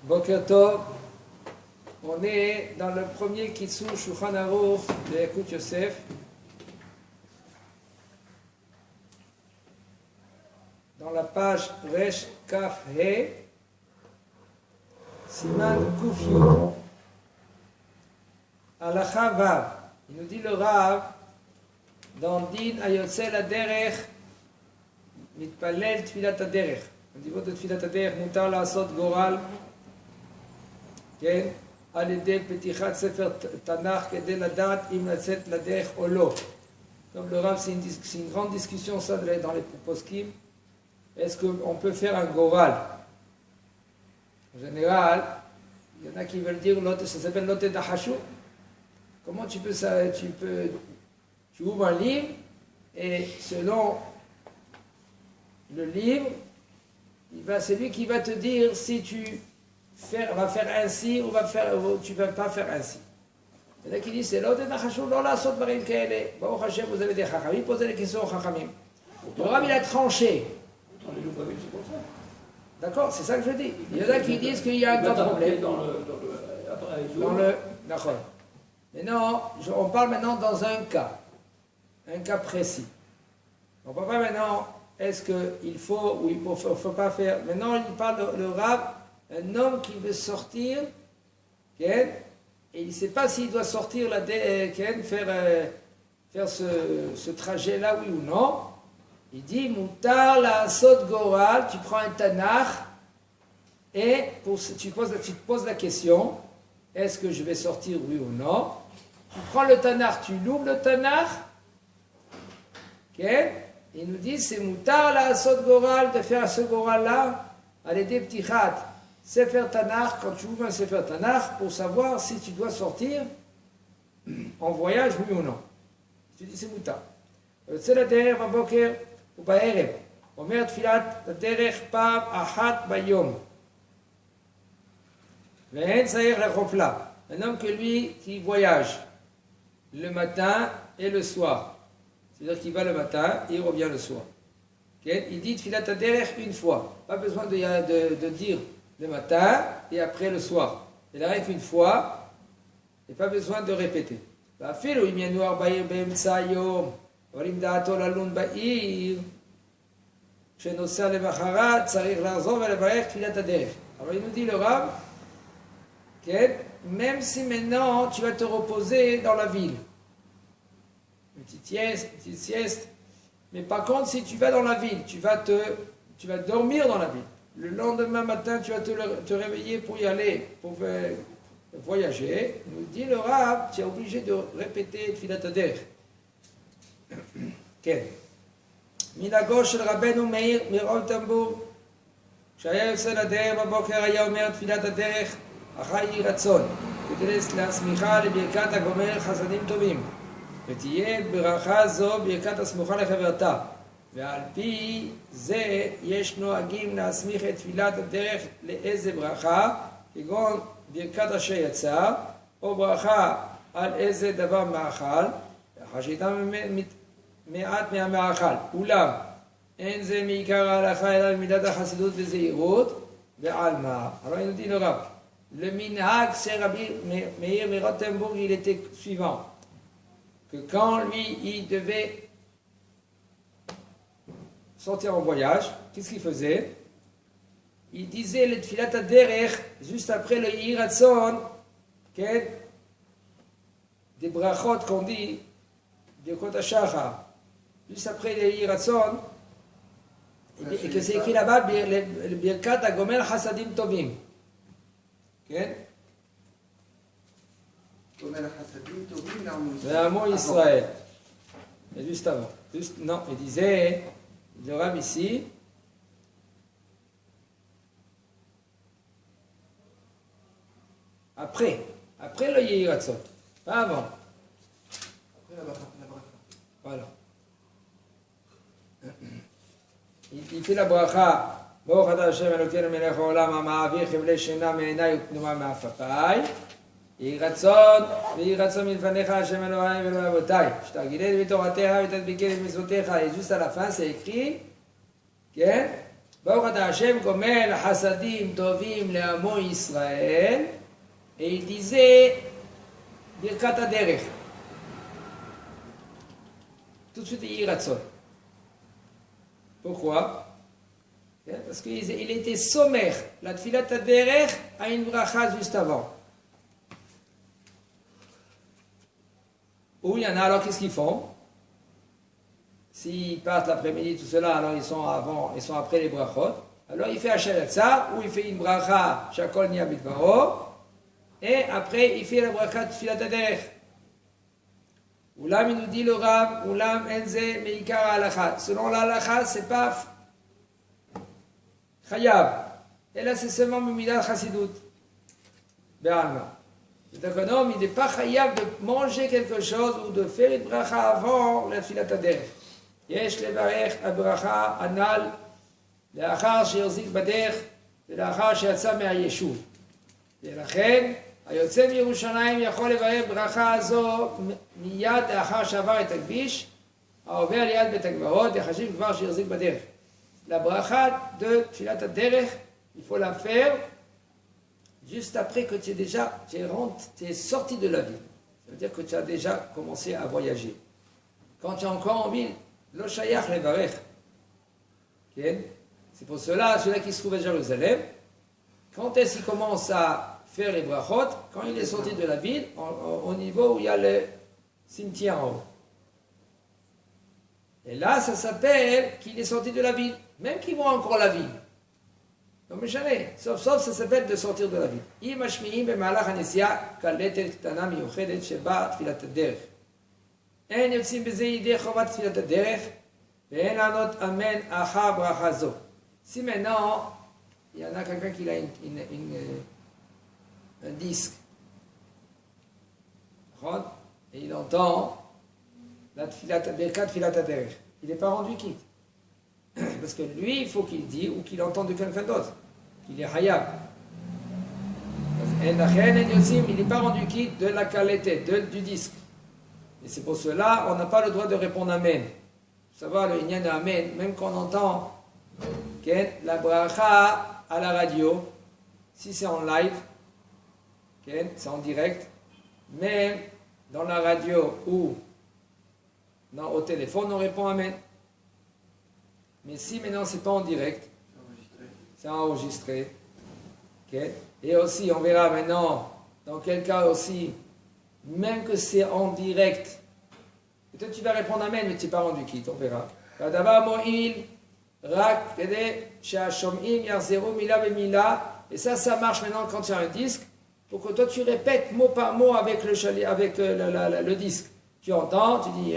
Boker Tov, on est dans le premier Kitsur Shulchan Aruch de Yekut Yosef. Dans la page Resh Kaf He, Siman Kuf Yud, Halacha Vav. Il nous dit le Rav, dans Din Ayotzel Aderech, Mitpalel Tfilat Aderech. Au niveau de Tfilat Aderech, Mutar La'asot Goral, כן? על ידי פתיחת ספר תנ"ך כדי לדעת אם לצאת לדרך או לא. Comme le Rav, c'est une grande discussion ça dans les poskim. Est-ce qu'on peut faire un goral? En général, il y en a qui veulent dire ça s'appelle lote dachashu. Comment tu ouvres un livre et selon le livre, c'est lui qui va te dire si tu va faire ainsi ou tu ne vas pas faire ainsi. Il y en a qui disent c'est l'autre nachashou, non la sot barim kaele. Baruch Hashem, vous avez des chachamim, posez les questions aux chachamim. Le Rav il a tranché. D'accord, c'est ça que je dis. Il y en a qui disent qu'il y a un grand problème. D'accord. Maintenant, on parle maintenant dans un cas précis. On ne parle pas maintenant est-ce qu'il faut ou il ne faut pas faire. Maintenant, il parle le Rav. Un homme qui veut sortir, et il ne sait pas s'il doit sortir, faire ce trajet-là, oui ou non. Il dit, Moutar la sot goral, tu prends un tanach, et tu te poses la question, est-ce que je vais sortir, oui ou non? Tu prends le tanach, tu l'ouvres le tanach, il nous dit, c'est Moutar la sot goral, de faire ce goral-là, à l'aider ptichat. Sefer Tanakh, quand tu ouvres un Sefer Tanakh, pour savoir si tu dois sortir en voyage, oui ou non. Tu dis c'est mouta. יוצא לדרך בבוקר ובערב, אומר תפילת הדרך פעם אחת ביום. ואין צריך לחופלה. Un homme que lui qui voyage le matin et le soir. C'est-à-dire qu'il va le matin et il revient le soir. Il dit tfilat haderech une fois. Pas besoin de dire le matin et après le soir. Il arrive une fois et pas besoin de répéter. ואפילו אם ינוע בעיר באמצע היום, אבל אם דעתו ללון בעיר, כשנוסע למחרת צריך לחזור ולברך תפילת הדרך. Alors il nous dit le Rav, même si maintenant tu vas te reposer dans la ville, une petite sieste, mais par contre si tu vas dans la ville, tu vas dormir dans la ville. Le lendemain matin, tu vas te réveiller pour y aller, pour voyager. Nous dit le Rav, tu es obligé de répéter Tfilat Haderech. כן. מנהגו של רבנו מאיר מרון טמבור, כשהיה יוצא לדרך בבוקר היה אומר תפילת הדרך, אחי יהי רצון, כדי להסמיכה לברכת הגומר חסדים טובים, ותהיה ברכה זו ברכת הסמוכה לחברתה. ועל פי זה יש נוהגים להסמיך את תפילת הדרך לאיזה ברכה, כגון ברכת אשר יצא, או ברכה על איזה דבר מאכל, לאחר שהייתה מעט מהמאכל. אולם אין זה מעיקר ההלכה אלא במידת החסידות וזהירות, ועל מה? alors il nous dit le Rav, le minhag c'est Rabbi Meir Rothenburg, il était suivant, que quand lui il devait sortir en voyage, qu'est-ce qu'il faisait? Il disait le Tfilat Haderech juste après le Yehi Ratzon, des brachot qu'on dit, Birkot HaShachar, juste après le Yehi Ratzon, et que c'est écrit là-bas, le Birkat HaGomer Chasadim Tovim. L'Amo Israël. Et juste avant. Non, il disait, le Rav ici, après le Yehi Ratzon, pas avant. Après la bracha. Voilà. Il fait la bracha, ברוך אתה השם אלוקינו מלך העולם המעביר חבלי שינה מעיניי ותנומה מעפפיי. יהי רצון ויהי רצון מלפניך השם אלוהי ואלוהי אבותיי, שתגילני בתורתך ותדביקני במצוותיך. Et juste à la fin c'est écrit, ברוך אתה השם גומל חסדים טובים לעמו ישראל, et il disait birkat haderech. Tout de suite, il y ratson. Pourquoi? Parce qu'il était sommaire. La tfilat haderech a une bracha juste avant. Où il y en a, alors qu'est-ce qu'ils font? S'ils partent l'après-midi, tout cela, alors ils sont après les brachot. Alors il fait Hashalatza, où il fait une bracha, Shakol Nia Bidbaro, et après il fait la bracha de Tfilat Haderech. Oulam, il nous dit le Rav, Oulam Enze Meikar Halacha. Selon la Halacha, c'est pas Chayab. Et là, c'est seulement Mimidat Chassidut. Be'alma. Donc un homme, il n'est pas Chayab de manger quelque chose ou de faire une bracha avant la Tfilat Haderech. יש לברך הברכה הנ"ל לאחר שיחזיק בדרך ולאחר שיצא מהיישוב. ולכן היוצא מירושלים יכול לברך ברכה הזו מיד לאחר שעבר את הכביש העובר ליד בית הקברות יחשיב כבר שיחזיק בדרך. לברכה de תפילת הדרך, il faut la faire juste après que tu es sorti de la ville. Ça veut dire que tu as déjà commencé à voyager. Quand tu es encore en ville, Lo shayach levarech. C'est pour cela, celui qui se trouve à Jérusalem, quand est-ce qu'il commence à faire les brachot? Quand il est sorti de la ville, au niveau où il y a le cimetière en haut. Et là, ça s'appelle qu'il est sorti de la ville, même qu'il voit encore la ville. Donc, mais jamais, sauf ça s'appelle de sortir de la ville. Im hashmi'im b'malach hanesia kaletet ktana miyuchedet sheba tfilat haderech. אין יוצאים בזה ידי חובת תפילת הדרך, ואין לענות אמן אחר ברכה זו. Si maintenant, il y en a quelqu'un qui a un disque, et il entend la birkat tfilat haderech, il n'est pas rendu quitte. Parce que lui, il faut qu'il dise ou qu'il entende de quelqu'un d'autre, qu'il est hayab. Il n'est pas rendu quitte de la qualité, du disque. Et c'est pour cela on n'a pas le droit de répondre Amen. Vous savez, le Inyan de Amen, même quand on entend la bracha à la radio, si c'est en live, c'est en direct, même dans la radio ou au téléphone, on répond Amen. Mais si maintenant c'est pas en direct, c'est enregistré. Et aussi, on verra maintenant, dans quel cas aussi, même que c'est en direct, peut-être tu vas répondre Amen, mais tu n'es pas rendu quitte, on verra. Et ça marche maintenant quand tu as un disque, pour que toi tu répètes mot par mot avec le disque. Tu entends, tu dis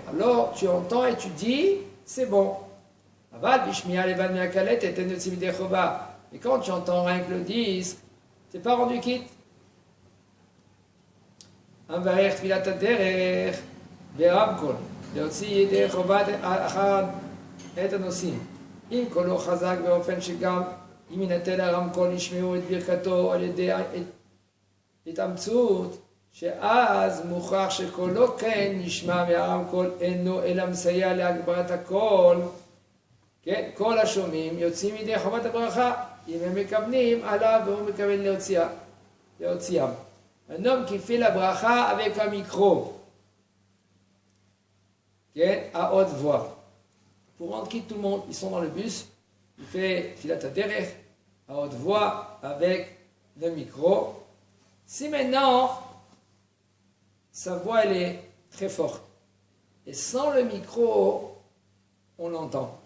alors tu entends et tu dis, c'est bon. Et quand tu entends rien que le disque, tu n'es pas rendu quitte. המברך תפילת הדרך ברמקול, להוציא ידי חובת אחר את הנושאים. אם קולו חזק באופן שגם אם ינתן הרמקול ישמעו את ברכתו על ידי התאמצות, שאז מוכרח שקולו כן נשמע מהרמקול אינו אלא מסייע להגברת הקול. כן, כל השומעים יוצאים ידי חובת הברכה, אם הם מכוונים עליו והוא מכוון להוציאם. Un homme qui fait la bracha avec un micro, à haute voix. Pour rendre quitte tout le monde, ils sont dans le bus, il fait Tfilat Haderech à haute voix avec le micro. Si maintenant, sa voix elle est très forte, et sans le micro, on l'entend.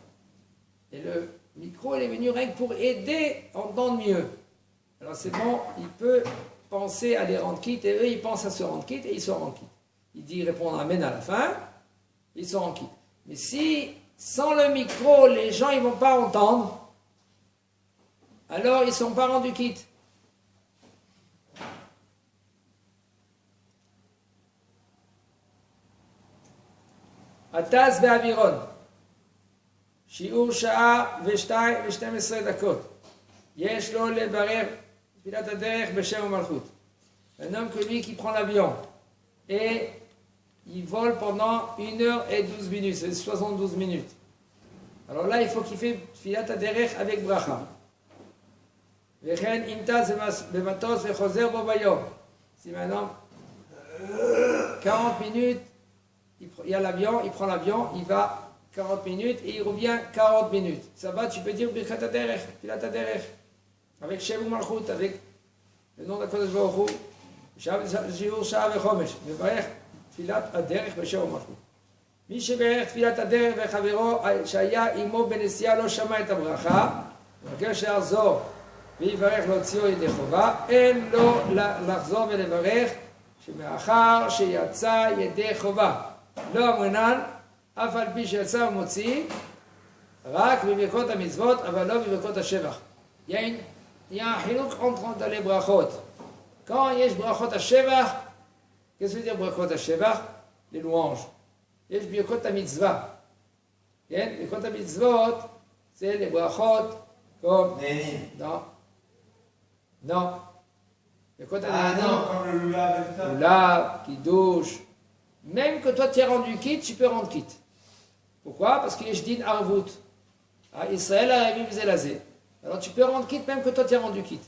Et le micro, il est venu rien que pour aider à entendre mieux. Alors c'est bon, il peut penser à les rendre quitte, et eux, ils pensent à se rendre quitte, et ils se rendent quitte. Il dit répondre Amen à la fin, ils se rendent quitte. Mais si, sans le micro, les gens, ils ne vont pas entendre, alors ils ne sont pas rendus quitte. הטס באווירון, שיעור שעה ו12 דקות. יש לו לברך תפילת הדרך בשם ומלכות. Un homme que lui qui prend l'avion et il vole pendant 1h12, c'est 72 minutes. Alors là, il faut qu'il fait Tfilat HaDerech avec bracha. Vechen imtaz bematos vechozer bo bayom. Si maintenant, 40 minutes, il y a l'avion, il prend l'avion, il va 40 minutes et il revient 40 minutes. Ça va, tu peux dire Birkat HaDerech, Tfilat HaDerech. Avec Shevu Malchut, avec le nom de Kodesh Baruch Hu. Shiur Shah vechomesh. Mevarech Tfilat HaDerech v'Shevu Malchut. מי שברך תפילת הדרך וחברו שהיה עמו בנסיעה לא שמע את הברכה, מבקש שיחזור ויברך להוציאו ידי חובה, אין לו לחזור ולברך שמאחר שיצא ידי חובה. לא אמרינן, אף על פי שיצא ומוציא, רק בברכות המצוות, אבל לא בברכות השבח. Il y a un חילוק entre les brachot. Quand il y a brachot השבח, qu'est-ce que veut dire brachot השבח? Les louanges. יש ברכות המצווה, כן? ברכות המצוות c'est les brachot comme... non, non. ברכות comme le lulav, קידוש. Même que toi tu es rendu quitte, tu peux rendre quitte. Pourquoi? Parce qu'il y a din arvut. Israël a révi bzelazé. Alors tu peux rendre quitte même que toi tu es rendu quitte.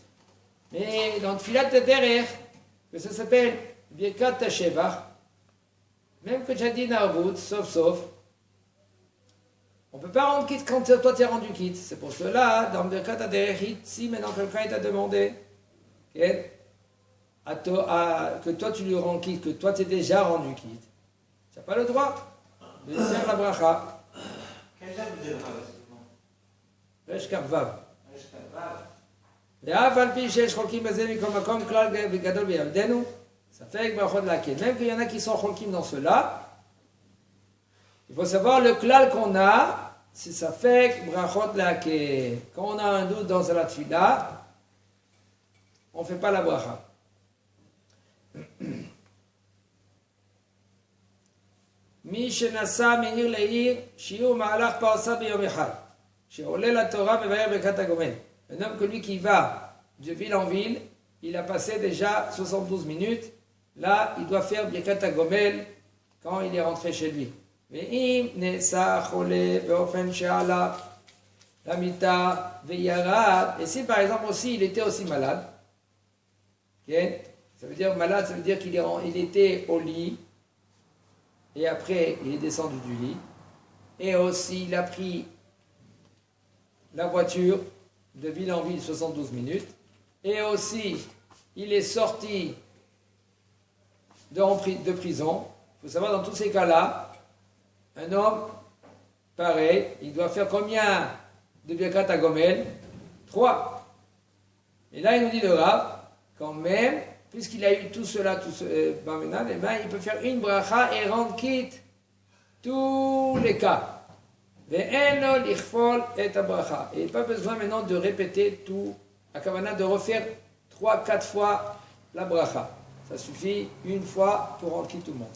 Mais dans Tfilat HaDerech, que ça s'appelle Birkat HaShevach, même que tu as dit Narvout, sauf, on ne peut pas rendre quitte quand toi tu es rendu quitte. C'est pour cela, dans le Birkat HaDerech, si maintenant quelqu'un t'a demandé que toi tu lui rends quitte, que toi tu es déjà rendu quitte, tu n'as pas le droit de faire la bracha. Quel date de bracha? Resh Karvav. ואף על פי שיש חולקים בזה מכל מקום כלל וגדול בימינו, ספק ברכות להקל. Même qu'il y en a qui sont חולקים dans cela, il faut savoir le klal qu'on a, c'est ספק ברכות להקל. Quand on a un doute dans la tfila, on ne fait pas la bracha. מי שנסע מעיר לעיר, שיעור מהלך פרסה ביום אחד, שעולה לתורה מבאר ברכת הגומל. Un homme que lui qui va de ville en ville, il a passé déjà 72 minutes. Là, il doit faire Birkat HaGomel quand il est rentré chez lui. ואם נעשה חולה באופן שעלה למיטה וירד, et si par exemple aussi il était aussi malade, okay? Ça veut dire malade, ça veut dire qu'il était au lit et après il est descendu du lit, et aussi il a pris la voiture de ville en ville 72 minutes, et aussi il est sorti de prison. Il faut savoir, dans tous ces cas-là, un homme pareil, il doit faire combien de Birkat HaGomel? 3. Et là il nous dit le Rav, quand même, puisqu'il a eu tout cela, il peut faire une bracha et rendre quitte tous les cas. Et il n'y a pas besoin maintenant de répéter tout, à Kavana, de refaire 3-4 fois la bracha. Ça suffit une fois pour rendre quitte tout le monde.